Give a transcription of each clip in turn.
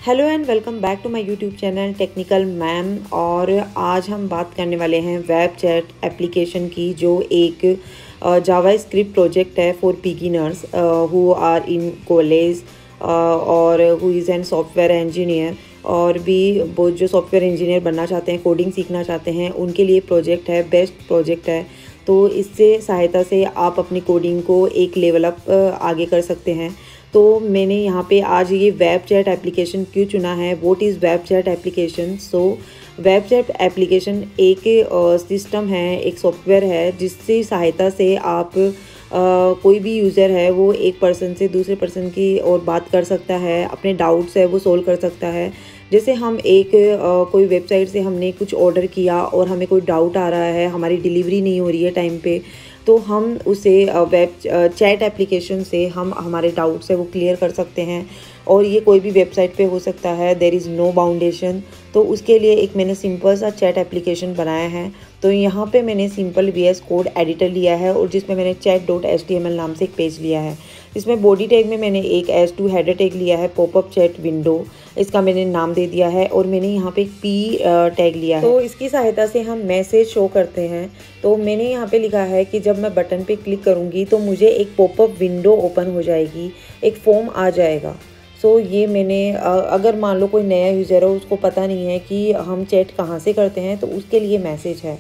Hello and welcome back to my YouTube channel technical ma'am. और आज हम बात करने वाले हैं वेब चैट एप्लीकेशन की, जो एक जावा स्क्रिप्ट प्रोजेक्ट है for beginners who are in college और who is an software engineer, और भी वो जो सॉफ्टवेयर इंजीनियर बनना चाहते हैं, कोडिंग सीखना चाहते हैं, उनके लिए प्रोजेक्ट है, बेस्ट प्रोजेक्ट है। तो इससे सहायता से आप अपनी कोडिंग को एक लेवल अप आगे कर सकते हैं। तो मैंने यहाँ पे आज ये वेब चैट एप्लीकेशन क्यों चुना है, what is web chat application. So web chat application एक सिस्टम है, एक सॉफ्टवेयर है, जिससे सहायता से आप कोई भी यूज़र है वो एक पर्सन से दूसरे पर्सन की और बात कर सकता है, अपने डाउट्स है वो सोल्व कर सकता है। जैसे हम एक कोई वेबसाइट से हमने कुछ ऑर्डर किया और हमें कोई डाउट आ रहा है, हमारी डिलीवरी नहीं हो रही है टाइम पे, तो हम उसे वेब चैट एप्लीकेशन से हम हमारे डाउट्स है वो क्लियर कर सकते हैं। और ये कोई भी वेबसाइट पे हो सकता है, देयर इज़ नो बाउंडेशन। तो उसके लिए एक मैंने सिंपल सा चैट एप्लीकेशन बनाया है। तो यहाँ पे मैंने सिंपल VS कोड एडिटर लिया है और जिसमें मैंने chat.html नाम से एक पेज लिया है। इसमें बॉडी टैग में मैंने एक S2 हेडर टैग लिया है, पॉपअप चैट विंडो, इसका मैंने नाम दे दिया है। और मैंने यहाँ पे एक P टैग लिया है, तो इसकी सहायता से हम मैसेज शो करते हैं। तो मैंने यहाँ पे लिखा है कि जब मैं बटन पे क्लिक करूँगी तो मुझे एक पॉपअप विंडो ओपन हो जाएगी, एक फॉर्म आ जाएगा। सो ये मैंने अगर मान लो कोई नया यूज़र है, उसको पता नहीं है कि हम चैट कहाँ से करते हैं, तो उसके लिए मैसेज है।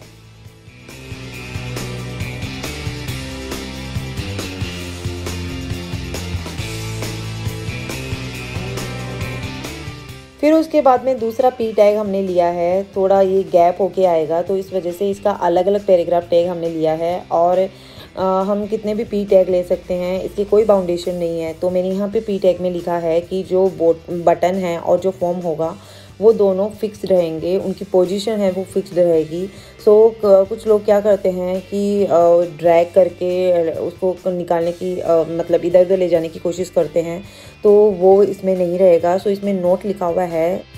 फिर उसके बाद में दूसरा P टैग हमने लिया है, थोड़ा ये गैप होके आएगा, तो इस वजह से इसका अलग अलग पैराग्राफ टैग हमने लिया है। और हम कितने भी P टैग ले सकते हैं, इसकी कोई बाउंडेशन नहीं है। तो मैंने यहाँ पे P टैग में लिखा है कि जो बटन है और जो फॉर्म होगा वो दोनों फिक्स्ड रहेंगे, उनकी पोजीशन है वो फिक्स्ड रहेगी। सो कुछ लोग क्या करते हैं कि ड्रैग करके उसको निकालने की मतलब इधर उधर ले जाने की कोशिश करते हैं, तो वो इसमें नहीं रहेगा। सो इसमें नोट लिखा हुआ है।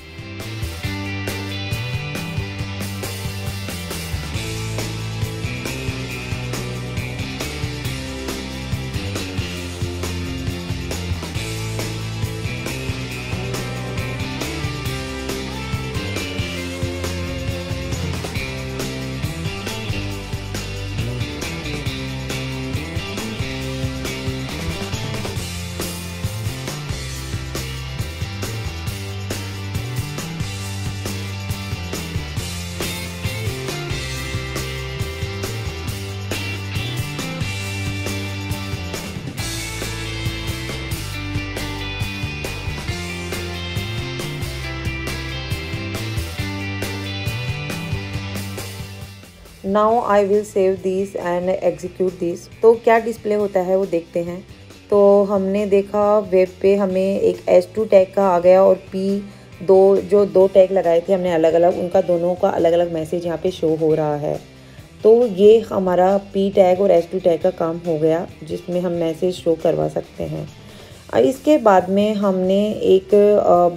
Now I will save this and execute this. तो क्या डिस्प्ले होता है वो देखते हैं। तो हमने देखा वेब पे हमें एक S2 टैग का आ गया, और दो टैग लगाए थे हमने अलग अलग, उनका दोनों का अलग अलग मैसेज यहाँ पे शो हो रहा है। तो ये हमारा P टैग और S2 टैग का काम हो गया, जिसमें हम मैसेज शो करवा सकते हैं। इसके बाद में हमने एक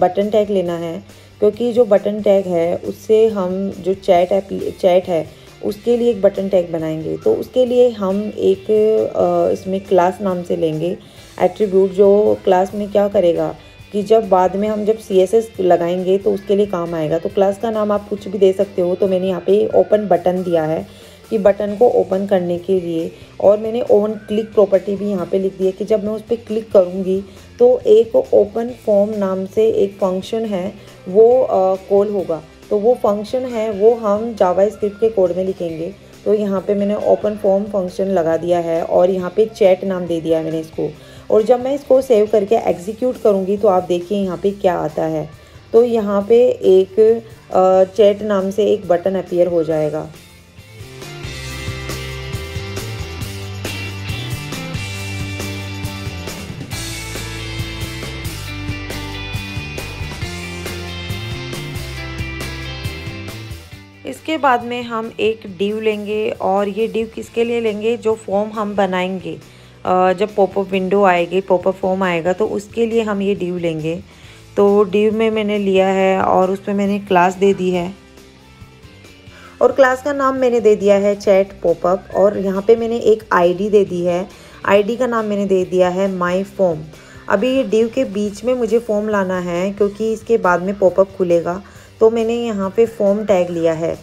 बटन टैग लेना है, क्योंकि जो बटन टैग है उससे हम जो चैट है उसके लिए एक बटन टैग बनाएंगे। तो उसके लिए हम एक इसमें क्लास नाम से लेंगे एट्रीब्यूट, जो क्लास में क्या करेगा कि जब बाद में हम जब CSS लगाएंगे तो उसके लिए काम आएगा। तो क्लास का नाम आप कुछ भी दे सकते हो। तो मैंने यहाँ पे ओपन बटन दिया है कि बटन को ओपन करने के लिए, और मैंने ऑन क्लिक प्रॉपर्टी भी यहाँ पे लिख दी है कि जब मैं उस पर क्लिक करूँगी तो एक ओपन फॉर्म नाम से एक फंक्शन है वो कॉल होगा। तो वो फंक्शन है वो हम जावा स्क्रिप्ट के कोड में लिखेंगे। तो यहाँ पे मैंने ओपन फॉर्म फंक्शन लगा दिया है और यहाँ पे चैट नाम दे दिया है मैंने इसको। और जब मैं इसको सेव करके एग्जीक्यूट करूँगी तो आप देखिए यहाँ पे क्या आता है। तो यहाँ पे एक चैट नाम से एक बटन अपीयर हो जाएगा। इसके बाद में हम एक डिव लेंगे, और ये डिव किसके लिए लेंगे, जो फॉर्म हम बनाएंगे जब पॉपअप विंडो आएगी, पॉपअप फॉर्म आएगा, तो उसके लिए हम ये डिव लेंगे। तो डिव में मैंने लिया है और उस पर मैंने क्लास दे दी है, और क्लास का नाम मैंने दे दिया है चैट पॉपअप। और यहाँ पे मैंने एक ID दे दी है, ID का नाम मैंने दे दिया है माई फॉर्म। अभी डिव के बीच में मुझे फॉर्म लाना है क्योंकि इसके बाद में पॉपअप खुलेगा, तो मैंने यहाँ पे फॉर्म टैग लिया है।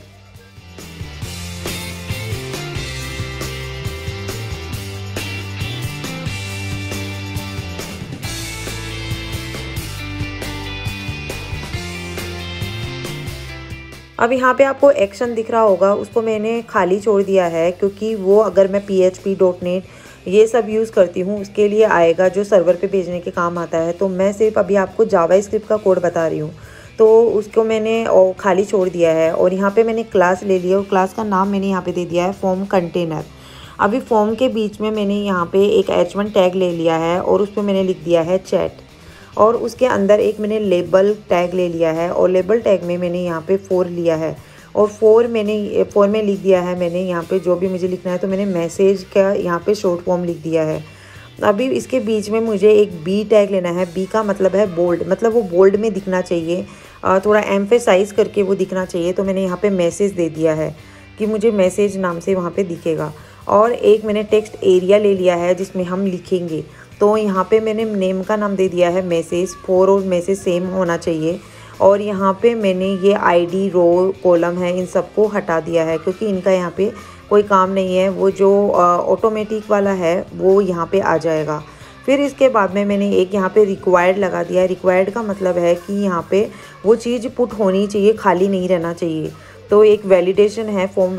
अब यहाँ पे आपको एक्शन दिख रहा होगा, उसको मैंने खाली छोड़ दिया है क्योंकि वो अगर मैं PHP.NET ये सब यूज़ करती हूँ उसके लिए आएगा, जो सर्वर पे भेजने के काम आता है। तो मैं सिर्फ अभी आपको जावास्क्रिप्ट का कोड बता रही हूँ, तो उसको मैंने खाली छोड़ दिया है। और यहाँ पे मैंने क्लास ले लिया और क्लास का नाम मैंने यहाँ पे दे दिया है फॉर्म कंटेनर। अभी फॉर्म के बीच में मैंने यहाँ पे एक H1 टैग ले लिया है और उस पर मैंने लिख दिया है चैट, और उसके अंदर एक मैंने लेबल टैग ले लिया है और लेबल टैग में मैंने यहाँ पे 4 लिया है और 4 में लिख दिया है मैंने यहाँ पे जो भी मुझे लिखना है। तो मैंने मैसेज का यहाँ पे शॉर्ट फॉर्म लिख दिया है। अभी इसके बीच में मुझे एक बी टैग लेना है। बी का मतलब है बोल्ड, मतलब वो बोल्ड में दिखना चाहिए, थोड़ा एम्फेसाइज करके वो दिखना चाहिए। तो मैंने यहाँ पे मैसेज दे दिया है कि मुझे मैसेज नाम से वहाँ पे दिखेगा। और एक मैंने टेक्स्ट एरिया ले लिया है जिसमें हम लिखेंगे, तो यहाँ पे मैंने नेम का नाम दे दिया है मैसेज। 4 और मैसेज सेम होना चाहिए। और यहाँ पे मैंने ये आईडी रो कॉलम है इन सबको हटा दिया है क्योंकि इनका यहाँ पे कोई काम नहीं है। वो जो ऑटोमेटिक वाला है वो यहाँ पे आ जाएगा। फिर इसके बाद में मैंने एक यहाँ पे रिक्वायर्ड लगा दिया है। रिक्वायर्ड का मतलब है कि यहाँ पे वो चीज़ पुट होनी चाहिए, खाली नहीं रहना चाहिए। तो एक वैलिडेशन है फॉर्म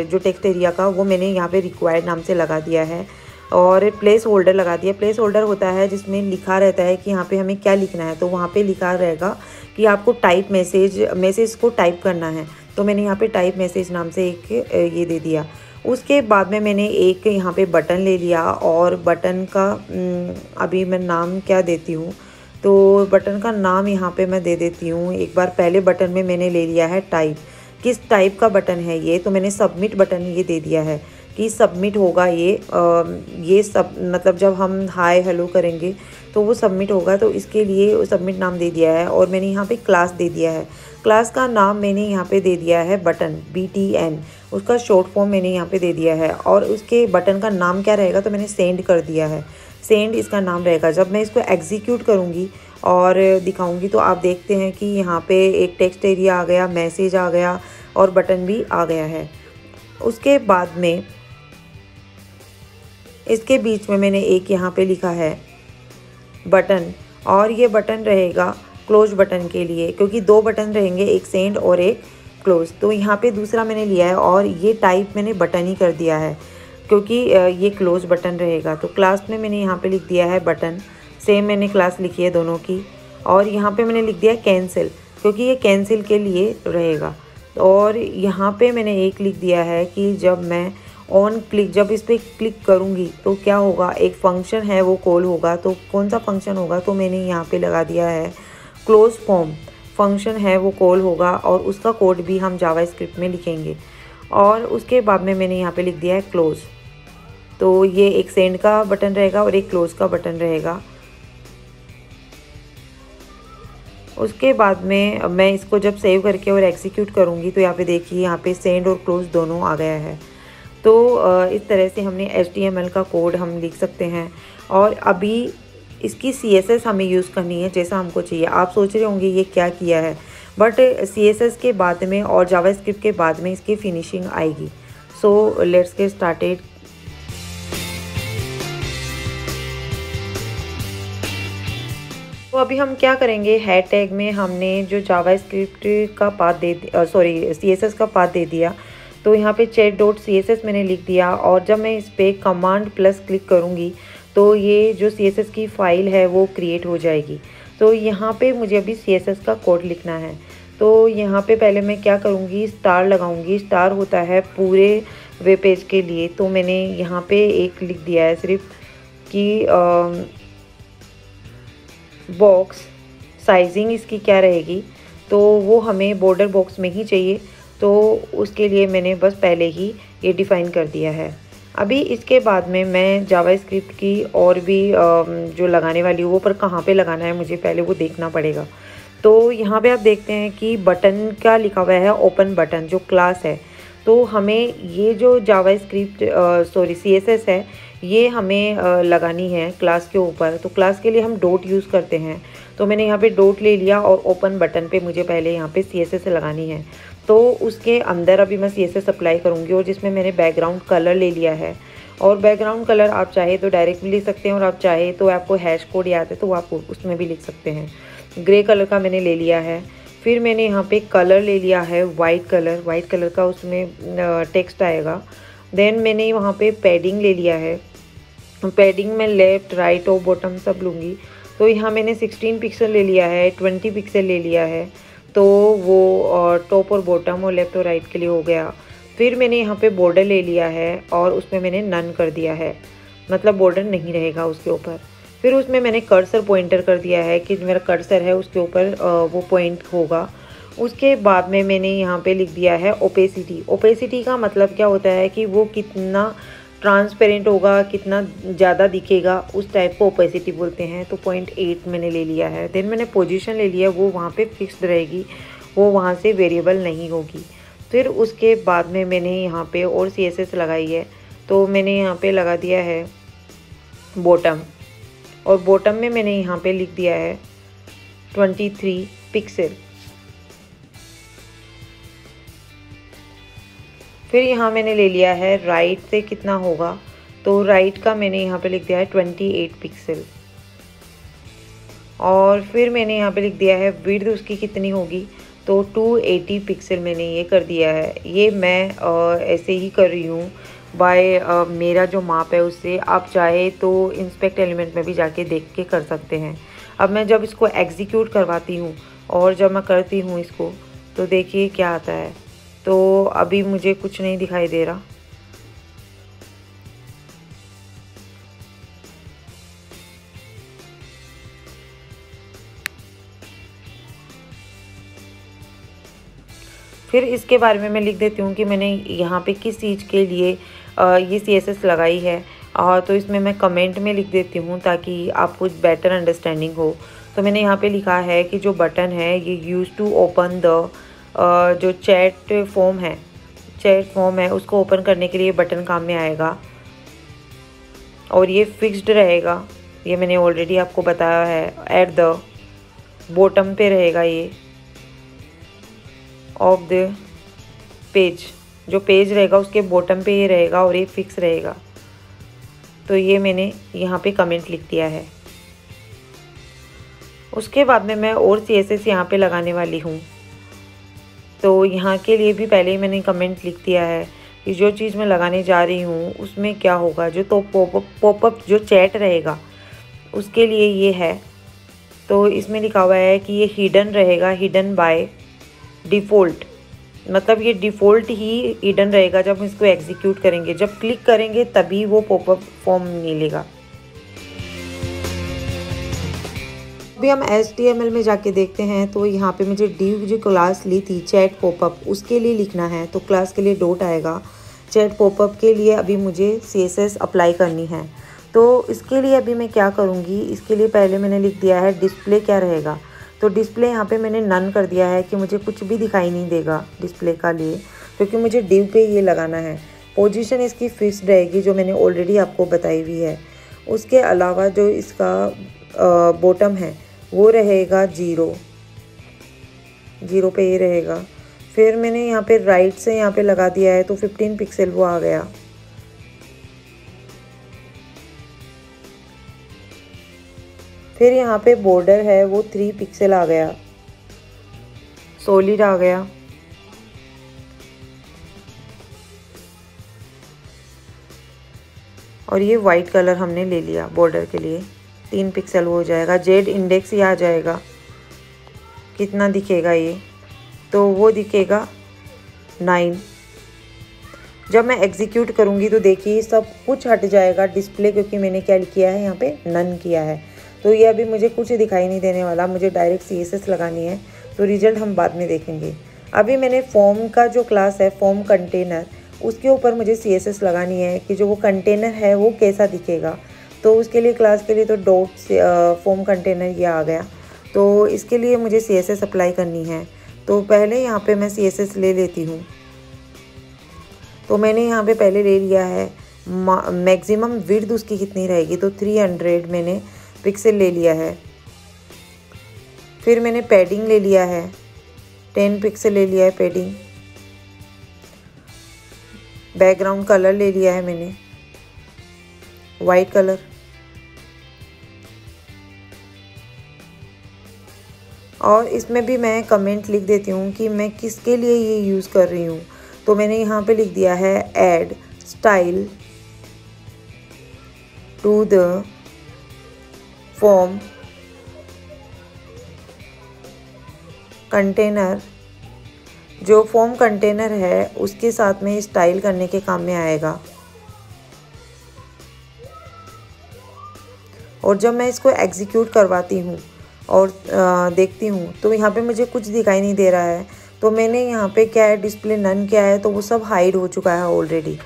जो टेक्स्ट एरिया का, वो मैंने यहाँ पे रिक्वायर्ड नाम से लगा दिया है। और प्लेस होल्डर लगा दिया। प्लेस होल्डर होता है जिसमें लिखा रहता है कि यहाँ पे हमें क्या लिखना है, तो वहाँ पे लिखा रहेगा कि आपको टाइप मैसेज को टाइप करना है। तो मैंने यहाँ पे टाइप मैसेज नाम से एक ये दे दिया। उसके बाद में मैंने एक यहाँ पे बटन ले लिया और बटन का अभी मैं नाम क्या देती हूँ, तो बटन का नाम यहाँ पे मैं दे देती हूँ। एक बार पहले बटन में मैंने ले लिया है टाइप, किस टाइप का बटन है ये, तो मैंने सबमिट बटन ये दे दिया है कि सबमिट होगा ये सब, मतलब जब हम हाय हेलो करेंगे तो वो सबमिट होगा। तो इसके लिए सबमिट नाम दे दिया है। और मैंने यहाँ पे क्लास दे दिया है। क्लास का नाम मैंने यहाँ पे दे दिया है बटन, BTN। उसका शॉर्ट फॉर्म मैंने यहाँ पे दे दिया है। और उसके बटन का नाम क्या रहेगा, तो मैंने सेंड कर दिया है। सेंड इसका नाम रहेगा। जब मैं इसको एग्जीक्यूट करूँगी और दिखाऊँगी तो आप देखते हैं कि यहाँ पे एक टेक्स्ट एरिया आ गया, मैसेज आ गया और बटन भी आ गया है। उसके बाद में इसके बीच में मैंने एक यहाँ पे लिखा है बटन, और ये बटन रहेगा क्लोज बटन के लिए, क्योंकि 2 बटन रहेंगे, एक सेंड और एक क्लोज। तो यहाँ पे दूसरा मैंने लिया है और ये टाइप मैंने बटन ही कर दिया है क्योंकि ये क्लोज बटन रहेगा। तो क्लास में मैंने यहाँ पे लिख दिया है बटन, सेम मैंने क्लास लिखी है दोनों की। और यहाँ पे मैंने लिख दिया कैंसिल क्योंकि ये कैंसिल के लिए रहेगा। और यहाँ पे मैंने एक लिख दिया है कि जब मैं जब इस पर क्लिक करूँगी तो क्या होगा, एक फंक्शन है वो कॉल होगा। तो कौन सा फंक्शन होगा, तो मैंने यहाँ पे लगा दिया है क्लोज फॉर्म फंक्शन है वो कॉल होगा और उसका कोड भी हम जावास्क्रिप्ट में लिखेंगे। और उसके बाद में मैंने यहाँ पे लिख दिया है क्लोज। तो ये एक सेंड का बटन रहेगा और एक क्लोज का बटन रहेगा। उसके बाद में मैं इसको जब सेव करके और एग्जीक्यूट करूँगी तो यहाँ पे देखिए यहाँ पे सेंड और क्लोज दोनों आ गया है। तो इस तरह से हमने HTML का कोड हम लिख सकते हैं। और अभी इसकी CSS हमें यूज़ करनी है जैसा हमको चाहिए। आप सोच रहे होंगे ये क्या किया है, बट CSS के बाद में और जावास्क्रिप्ट के बाद में इसकी फिनिशिंग आएगी। So let's get started. तो अभी हम क्या करेंगे, हेड टैग में हमने जो जावास्क्रिप्ट का पाथ CSS का पाथ दे दिया। तो यहाँ पे chat.css मैंने लिख दिया और जब मैं इस पर कमांड प्लस क्लिक करूँगी तो ये जो CSS की फ़ाइल है वो क्रिएट हो जाएगी। तो यहाँ पे मुझे अभी CSS का कोड लिखना है। तो यहाँ पे पहले मैं क्या करूँगी, स्टार लगाऊँगी। स्टार होता है पूरे वेब पेज के लिए। तो मैंने यहाँ पे एक लिख दिया है सिर्फ कि बॉक्स साइजिंग इसकी क्या रहेगी, तो वो हमें बॉर्डर बॉक्स में ही चाहिए। तो उसके लिए मैंने बस पहले ही ये डिफ़ाइन कर दिया है। अभी इसके बाद में मैं जावास्क्रिप्ट की और भी जो लगाने वाली हूँ वो पर कहाँ पे लगाना है मुझे पहले वो देखना पड़ेगा। तो यहाँ पे आप देखते हैं कि बटन का लिखा हुआ है ओपन बटन जो क्लास है। तो हमें ये जो जावास्क्रिप्ट CSS है ये हमें लगानी है क्लास के ऊपर। तो क्लास के लिए हम डॉट यूज़ करते हैं। तो मैंने यहाँ पे डॉट ले लिया और ओपन बटन पे मुझे पहले यहाँ पे CSS लगानी है। तो उसके अंदर अभी मैं CSS अप्लाई करूँगी, और जिसमें मैंने बैकग्राउंड कलर ले लिया है। और बैकग्राउंड कलर आप चाहे तो डायरेक्ट भी लिख सकते हैं, और आप चाहे तो आपको हैश कोड याद है तो आप उसमें भी लिख सकते हैं। ग्रे कलर का मैंने ले लिया है। फिर मैंने यहाँ पे कलर ले लिया है वाइट कलर का, उसमें टेक्स्ट आएगा। देन मैंने वहाँ पे पैडिंग ले लिया है। पैडिंग में लेफ़्ट राइट और बॉटम सब लूँगी। तो यहाँ मैंने 16 पिक्सल ले लिया है, 20 पिक्सल ले लिया है। तो वो टॉप और बॉटम और लेफ़्ट और राइट के लिए हो गया। फिर मैंने यहाँ पे बॉर्डर ले लिया है और उसमें मैंने नन कर दिया है, मतलब बॉर्डर नहीं रहेगा उसके ऊपर। फिर उसमें मैंने कर्सर पॉइंटर कर दिया है कि मेरा कर्सर है उसके ऊपर वो पॉइंट होगा। उसके बाद में मैंने यहाँ पे लिख दिया है ओपेसिटी। ओपेसिटी का मतलब क्या होता है कि वो कितना ट्रांसपेरेंट होगा, कितना ज़्यादा दिखेगा, उस टाइप को ओपेसिटी बोलते हैं। तो 0.8 मैंने ले लिया है। देन मैंने पोजीशन ले लिया, वो वहाँ पे फिक्स्ड रहेगी, वो वहाँ से वेरिएबल नहीं होगी। फिर उसके बाद में मैंने यहाँ पे और CSS लगाई है। तो मैंने यहाँ पे लगा दिया है बॉटम, और बॉटम में मैंने यहाँ पे लिख दिया है 23 पिक्सल। फिर यहाँ मैंने ले लिया है राइट से कितना होगा, तो राइट का मैंने यहाँ पे लिख दिया है 28 पिक्सल। और फिर मैंने यहाँ पे लिख दिया है विड्थ उसकी कितनी होगी, तो 280 पिक्सल मैंने ये कर दिया है। ये मैं ऐसे ही कर रही हूँ बाय मेरा जो माप है उससे। आप चाहे तो इंस्पेक्ट एलिमेंट में भी जाके देख के कर सकते हैं। अब मैं जब इसको एग्जीक्यूट करवाती हूँ और जब मैं करती हूँ इसको, तो देखिए क्या आता है। तो अभी मुझे कुछ नहीं दिखाई दे रहा। फिर इसके बारे में मैं लिख देती हूँ कि मैंने यहाँ पे किस चीज़ के लिए ये CSS लगाई है। तो इसमें मैं कमेंट में लिख देती हूँ ताकि आपको बेटर अंडरस्टैंडिंग हो। तो मैंने यहाँ पे लिखा है कि जो बटन है ये यूज़ टू ओपन द जो चैट फॉर्म है उसको ओपन करने के लिए बटन काम में आएगा, और ये फिक्स्ड रहेगा। ये मैंने ऑलरेडी आपको बताया है। एट द बॉटम पे रहेगा ये ऑफ द पेज, जो पेज रहेगा उसके बॉटम पे ये रहेगा और ये फिक्स रहेगा। तो ये मैंने यहाँ पे कमेंट लिख दिया है। उसके बाद में मैं और CSS यहाँ पे लगाने वाली हूँ। तो यहाँ के लिए भी पहले ही मैंने कमेंट लिख दिया है कि जो चीज़ मैं लगाने जा रही हूँ उसमें क्या होगा। जो तो पॉपअप जो चैट रहेगा उसके लिए ये है। तो इसमें लिखा हुआ है कि ये हिडन रहेगा, हिडन बाय डिफ़ॉल्ट, मतलब ये डिफ़ॉल्ट ही हिडन रहेगा। जब हम इसको एग्जीक्यूट करेंगे, जब क्लिक करेंगे तभी वो पॉपअप फॉर्म मिलेगा। अभी हम HTML में जाके देखते हैं। तो यहाँ पे मुझे डिव जो क्लास ली थी चैट पॉपअप, उसके लिए लिखना है। तो क्लास के लिए डॉट आएगा। चैट पॉपअप के लिए अभी मुझे CSS अप्लाई करनी है। तो इसके लिए अभी मैं क्या करूँगी, इसके लिए पहले मैंने लिख दिया है डिस्प्ले क्या रहेगा। तो डिस्प्ले यहाँ पे मैंने नन कर दिया है कि मुझे कुछ भी दिखाई नहीं देगा डिस्प्ले का लिए, क्योंकि मुझे डिव पे ये लगाना है। पोजीशन इसकी फिक्स्ड रहेगी जो मैंने ऑलरेडी आपको बताई हुई है। उसके अलावा जो इसका बॉटम है वो रहेगा 0 पे ये रहेगा। फिर मैंने यहाँ पे राइट से यहाँ पे लगा दिया है तो 15 पिक्सल वो आ गया। फिर यहाँ पे बॉर्डर है वो 3 पिक्सल आ गया, सॉलिड आ गया। और ये वाइट कलर हमने ले लिया बॉर्डर के लिए, 3 पिक्सल हो जाएगा। जेड इंडेक्स ही आ जाएगा। कितना दिखेगा ये, तो वो दिखेगा 9। जब मैं एग्जीक्यूट करूँगी तो देखिए सब कुछ हट जाएगा डिस्प्ले, क्योंकि मैंने क्या किया है यहाँ पे नन किया है। तो ये अभी मुझे कुछ दिखाई नहीं देने वाला, मुझे डायरेक्ट CSS लगानी है। तो रिजल्ट हम बाद में देखेंगे। अभी मैंने फॉर्म का जो क्लास है फॉर्म कंटेनर, उसके ऊपर मुझे CSS लगानी है कि जो वो कंटेनर है वो कैसा दिखेगा। तो उसके लिए क्लास के लिए तो डॉट से फॉर्म कंटेनर ये आ गया। तो इसके लिए मुझे CSS अप्लाई करनी है। तो पहले यहाँ पे मैं CSS ले लेती हूँ। तो मैंने यहाँ पे पहले ले लिया है मैक्सिमम विड्थ उसकी कितनी रहेगी, तो 300 मैंने पिक्सल ले लिया है। फिर मैंने पैडिंग ले लिया है, 10 पिक्सल ले लिया है पैडिंग। बैकग्राउंड कलर ले लिया है मैंने वाइट कलर। और इसमें भी मैं कमेंट लिख देती हूँ कि मैं किसके लिए ये यूज़ कर रही हूँ। तो मैंने यहाँ पे लिख दिया है add style to the form container. जो फॉर्म कंटेनर है उसके साथ में स्टाइल करने के काम में आएगा। और जब मैं इसको एग्जीक्यूट करवाती हूँ और देखती हूँ तो यहाँ पे मुझे कुछ दिखाई नहीं दे रहा है। तो मैंने यहाँ पे क्या है, डिस्प्ले नन क्या है, तो वो सब हाइड हो चुका है ऑलरेडी।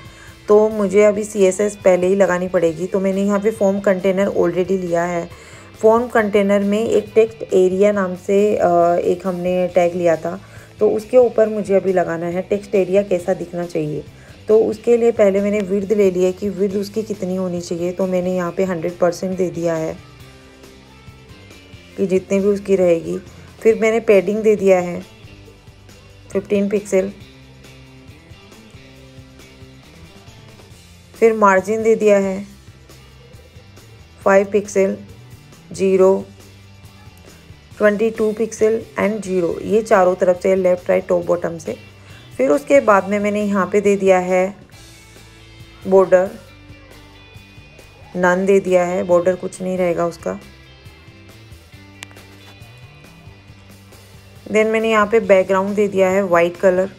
तो मुझे अभी CSS पहले ही लगानी पड़ेगी। तो मैंने यहाँ पे फॉर्म कंटेनर ऑलरेडी लिया है। फॉर्म कंटेनर में एक टेक्स्ट एरिया नाम से एक हमने टैग लिया था, तो उसके ऊपर मुझे अभी लगाना है टेक्स्ट एरिया कैसा दिखना चाहिए। तो उसके लिए पहले मैंने विड्थ ले लिया कि विड्थ उसकी कितनी होनी चाहिए। तो मैंने यहाँ पे 100% दे दिया है कि जितनी भी उसकी रहेगी। फिर मैंने पैडिंग दे दिया है 15 पिक्सल। फिर मार्जिन दे दिया है 5 पिक्सल, 0, 22 पिक्सल एंड 0, ये चारों तरफ से, लेफ़्ट राइट टॉप बॉटम से। फिर उसके बाद में मैंने यहाँ पे दे दिया है बॉर्डर, नन दे दिया है, बॉर्डर कुछ नहीं रहेगा उसका। देन मैंने यहाँ पे बैकग्राउंड दे दिया है वाइट कलर।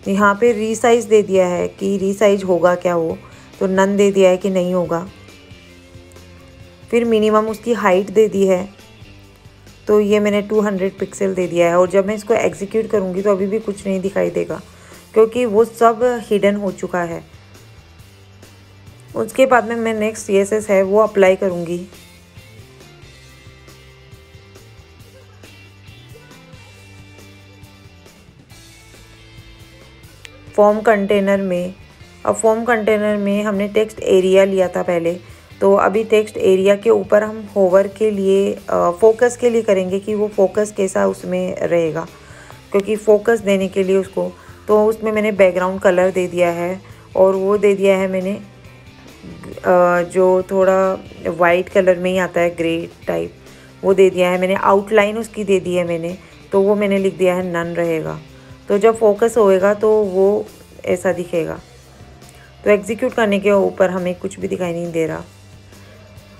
यहाँ पे रीसाइज दे दिया है कि रीसाइज होगा क्या वो, तो नन दे दिया है कि नहीं होगा। फिर मिनिमम उसकी हाइट दे दी है, तो ये मैंने 200 पिक्सल दे दिया है। और जब मैं इसको एग्जीक्यूट करूँगी तो अभी भी कुछ नहीं दिखाई देगा क्योंकि वो सब हिडन हो चुका है। उसके बाद में मैं नेक्स्ट CSS है वो अप्लाई करूँगी। फॉर्म कंटेनर में, अब फॉर्म कंटेनर में हमने टेक्स्ट एरिया लिया था पहले, तो अभी टेक्स्ट एरिया के ऊपर हम होवर के लिए फोकस के लिए करेंगे कि वो फोकस कैसा उसमें रहेगा, क्योंकि फोकस देने के लिए उसको, तो उसमें मैंने बैकग्राउंड कलर दे दिया है। और वो दे दिया है मैंने जो थोड़ा वाइट कलर में ही आता है, ग्रे टाइप, वो दे दिया है मैंने। आउटलाइन उसकी दे दी है मैंने, तो वो मैंने लिख दिया है नन रहेगा। तो जब फोकस होएगा तो वो ऐसा दिखेगा। तो एग्जीक्यूट करने के ऊपर हमें कुछ भी दिखाई नहीं दे रहा।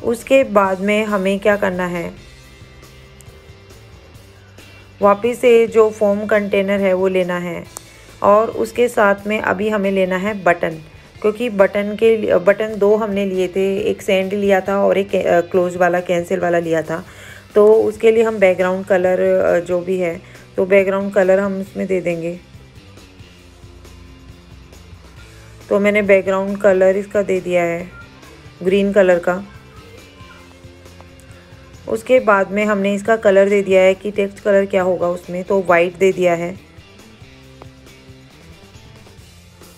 उसके बाद में हमें क्या करना है, वापस से जो फॉर्म कंटेनर है वो लेना है। और उसके साथ में अभी हमें लेना है बटन, क्योंकि बटन 2 हमने लिए थे, एक सेंड लिया था और एक क्लोज वाला, कैंसिल वाला लिया था। तो उसके लिए हम बैकग्राउंड कलर जो भी है, तो बैकग्राउंड कलर हम इसमें दे देंगे। तो मैंने बैकग्राउंड कलर इसका दे दिया है ग्रीन कलर का। उसके बाद में हमने इसका कलर दे दिया है कि टेक्स्ट कलर क्या होगा उसमें, तो वाइट दे दिया है।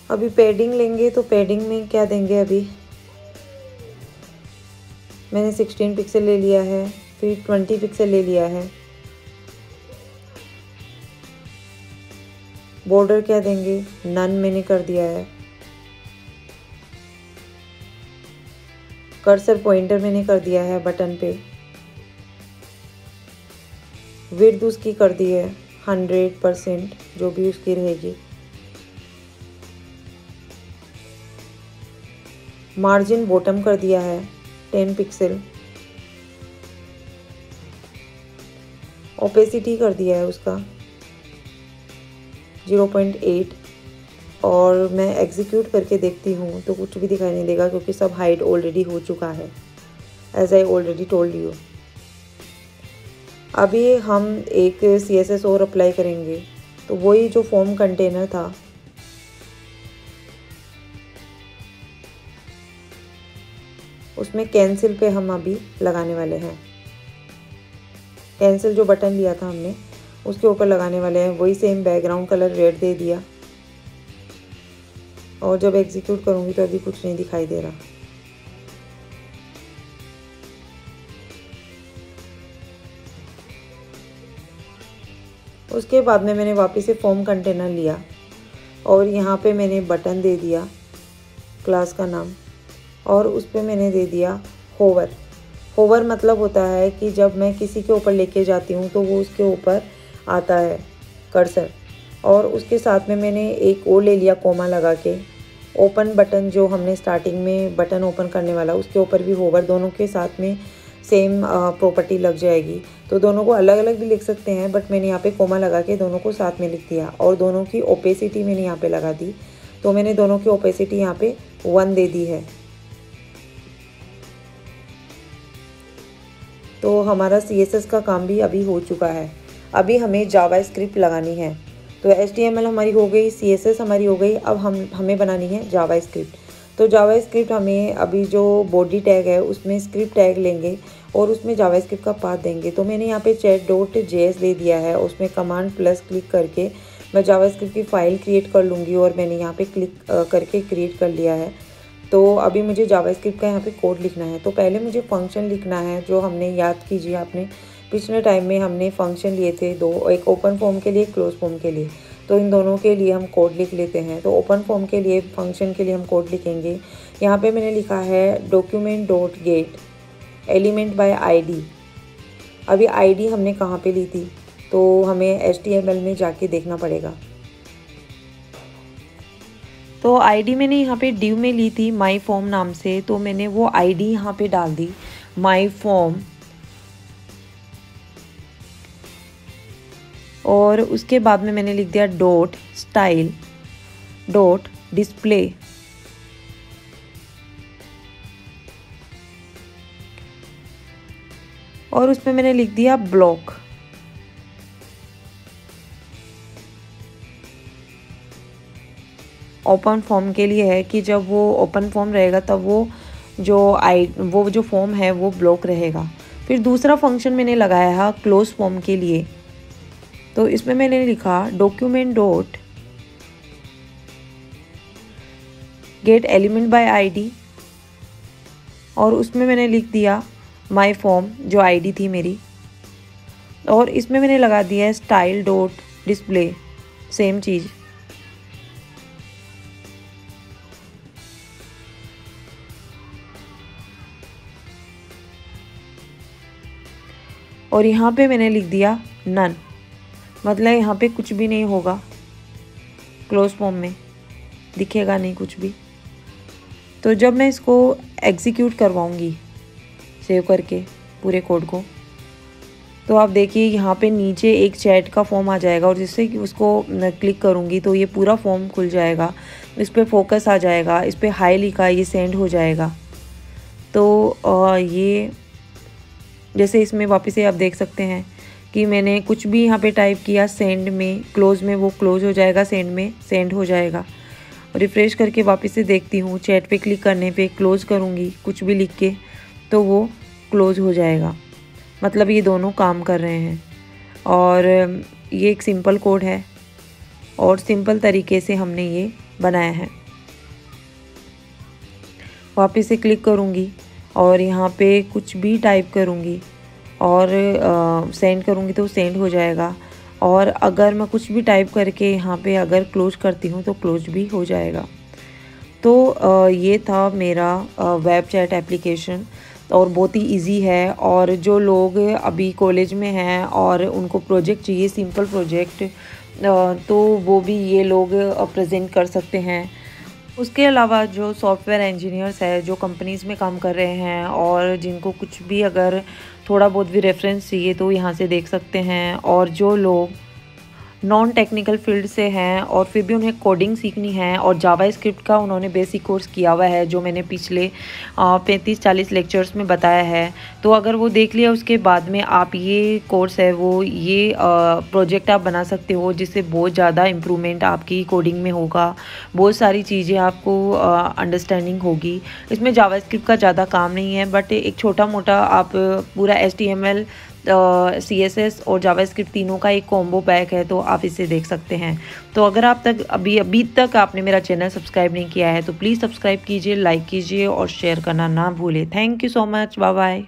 अभी पैडिंग लेंगे, तो पैडिंग में क्या देंगे, अभी मैंने 16 पिक्सल ले लिया है, फिर 20 पिक्सल ले लिया है। बॉर्डर क्या देंगे, नन मैंने कर दिया है। कर्सर पॉइंटर मैंने कर दिया है बटन पे। विड्थ उसकी कर दी है 100%, जो भी उसकी रहेगी। मार्जिन बॉटम कर दिया है 10 पिक्सल। ओपेसिटी कर दिया है उसका 0.8। और मैं एग्जीक्यूट करके देखती हूँ तो कुछ भी दिखाई नहीं देगा, क्योंकि सब हाइड ऑलरेडी हो चुका है, as I already told you. अभी हम एक CSS और अप्लाई करेंगे, तो वही जो फॉर्म कंटेनर था, उसमें कैंसिल पे हम अभी लगाने वाले हैं। कैंसिल जो बटन लिया था हमने, उसके ऊपर लगाने वाले हैं। वही सेम बैकग्राउंड कलर रेड दे दिया और जब एग्जीक्यूट करूँगी तो अभी कुछ नहीं दिखाई दे रहा। उसके बाद में मैंने वापस से फॉर्म कंटेनर लिया और यहाँ पे मैंने बटन दे दिया क्लास का नाम और उस पर मैंने दे दिया होवर। होवर मतलब होता है कि जब मैं किसी के ऊपर लेके जाती हूँ तो वो उसके ऊपर आता है कर्सर। और उसके साथ में मैंने एक और ले लिया कोमा लगा के। ओपन बटन जो हमने स्टार्टिंग में बटन ओपन करने वाला उसके ऊपर भी होवर, दोनों के साथ में सेम प्रॉपर्टी लग जाएगी। तो दोनों को अलग अलग भी लिख सकते हैं, बट मैंने यहाँ पे कोमा लगा के दोनों को साथ में लिख दिया। और दोनों की ओपेसिटी मैंने यहाँ पे लगा दी, तो मैंने दोनों की ओपेसिटी यहाँ पे 1 दे दी है। तो हमारा CSS का काम भी अभी हो चुका है। अभी हमें जावा स्क्रिप्ट लगानी है। तो HTML हमारी हो गई, CSS हमारी हो गई, अब हमें बनानी है जावा स्क्रिप्ट। तो जावा स्क्रिप्ट हमें अभी जो बॉडी टैग है उसमें स्क्रिप्ट टैग लेंगे और उसमें जावा स्क्रिप्ट का पाथ देंगे। तो मैंने यहाँ पे chat.js दे दिया है, उसमें कमांड प्लस क्लिक करके मैं जावा स्क्रिप्ट की फ़ाइल क्रिएट कर लूँगी और मैंने यहाँ पे क्लिक करके क्रिएट कर लिया है। तो अभी मुझे जावा स्क्रिप्ट का यहाँ पे कोड लिखना है। तो पहले मुझे फंक्शन लिखना है, जो हमने याद कीजिए आपने पिछले टाइम में हमने फंक्शन लिए थे 2, एक ओपन फॉर्म के लिए, एक क्लोज फॉर्म के लिए। तो इन दोनों के लिए हम कोड लिख लेते हैं। तो ओपन फॉर्म के लिए फंक्शन के लिए हम कोड लिखेंगे। यहाँ पे मैंने लिखा है document.get एलिमेंट बाय ID। अभी ID हमने कहाँ पे ली थी, तो हमें HTML में जाके देखना पड़ेगा। तो ID मैंने यहाँ पे div में ली थी माई फॉर्म नाम से, तो मैंने वो ID यहाँ पे डाल दी माई फॉर्म। और उसके बाद में मैंने लिख दिया डॉट स्टाइल डॉट डिस्प्ले। और उसमें मैंने लिख दिया ब्लॉक। ओपन फॉर्म के लिए है कि जब वो ओपन फॉर्म रहेगा तब वो जो फॉर्म है वो ब्लॉक रहेगा। फिर दूसरा फंक्शन मैंने लगाया है क्लोज फॉर्म के लिए। तो इसमें मैंने लिखा document dot gate element by ID और उसमें मैंने लिख दिया माई फॉर्म जो ID थी मेरी। और इसमें मैंने लगा दिया है स्टाइल डॉट डिस्प्ले, सेम चीज़। और यहाँ पे मैंने लिख दिया नन, मतलब यहाँ पे कुछ भी नहीं होगा, क्लोज फॉर्म में दिखेगा नहीं कुछ भी। तो जब मैं इसको एग्जीक्यूट करवाऊँगी सेव करके पूरे कोड को, तो आप देखिए यहाँ पे नीचे एक चैट का फॉर्म आ जाएगा और जिससे कि उसको क्लिक करूँगी तो ये पूरा फॉर्म खुल जाएगा। इस पर फोकस आ जाएगा, इस पर हाई लिखा, ये सेंड हो जाएगा। तो ये जैसे इसमें वापस से आप देख सकते हैं कि मैंने कुछ भी यहाँ पे टाइप किया सेंड में, क्लोज में वो क्लोज हो जाएगा, सेंड में सेंड हो जाएगा। रिफ़्रेश करके वापस से देखती हूँ, चैट पे क्लिक करने पे क्लोज़ करूँगी कुछ भी लिख के तो वो क्लोज़ हो जाएगा। मतलब ये दोनों काम कर रहे हैं। और ये एक सिंपल कोड है और सिंपल तरीके से हमने ये बनाया है। वापस से क्लिक करूँगी और यहाँ पे कुछ भी टाइप करूँगी और सेंड करूँगी तो सेंड हो जाएगा। और अगर मैं कुछ भी टाइप करके यहाँ पे अगर क्लोज करती हूँ तो क्लोज भी हो जाएगा। तो ये था मेरा वेब चैट एप्लीकेशन और बहुत ही इजी है। और जो लोग अभी कॉलेज में हैं और उनको प्रोजेक्ट चाहिए, सिंपल प्रोजेक्ट, तो वो भी ये लोग प्रेजेंट कर सकते हैं। उसके अलावा जो सॉफ्टवेयर इंजीनियर्स है, जो कंपनीज़ में काम कर रहे हैं और जिनको कुछ भी अगर थोड़ा बहुत भी रेफरेंस चाहिए तो यहाँ से देख सकते हैं। और जो लोग नॉन टेक्निकल फील्ड से हैं और फिर भी उन्हें कोडिंग सीखनी है और जावा स्क्रिप्ट का उन्होंने बेसिक कोर्स किया हुआ है, जो मैंने पिछले 35-40 लेक्चर्स में बताया है, तो अगर वो देख लिया उसके बाद में आप ये कोर्स है वो ये प्रोजेक्ट आप बना सकते हो, जिससे बहुत ज़्यादा इम्प्रूवमेंट आपकी कोडिंग में होगा। बहुत सारी चीज़ें आपको अंडरस्टैंडिंग होगी। इसमें जावा स्क्रिप्ट का ज़्यादा काम नहीं है, बट एक छोटा मोटा आप पूरा HTML CSS और जावास्क्रिप्ट तीनों का एक कॉम्बो पैक है, तो आप इसे देख सकते हैं। तो अगर आप तक अभी तक आपने मेरा चैनल सब्सक्राइब नहीं किया है तो प्लीज़ सब्सक्राइब कीजिए, लाइक कीजिए और शेयर करना ना भूलें। Thank you so much, bye bye.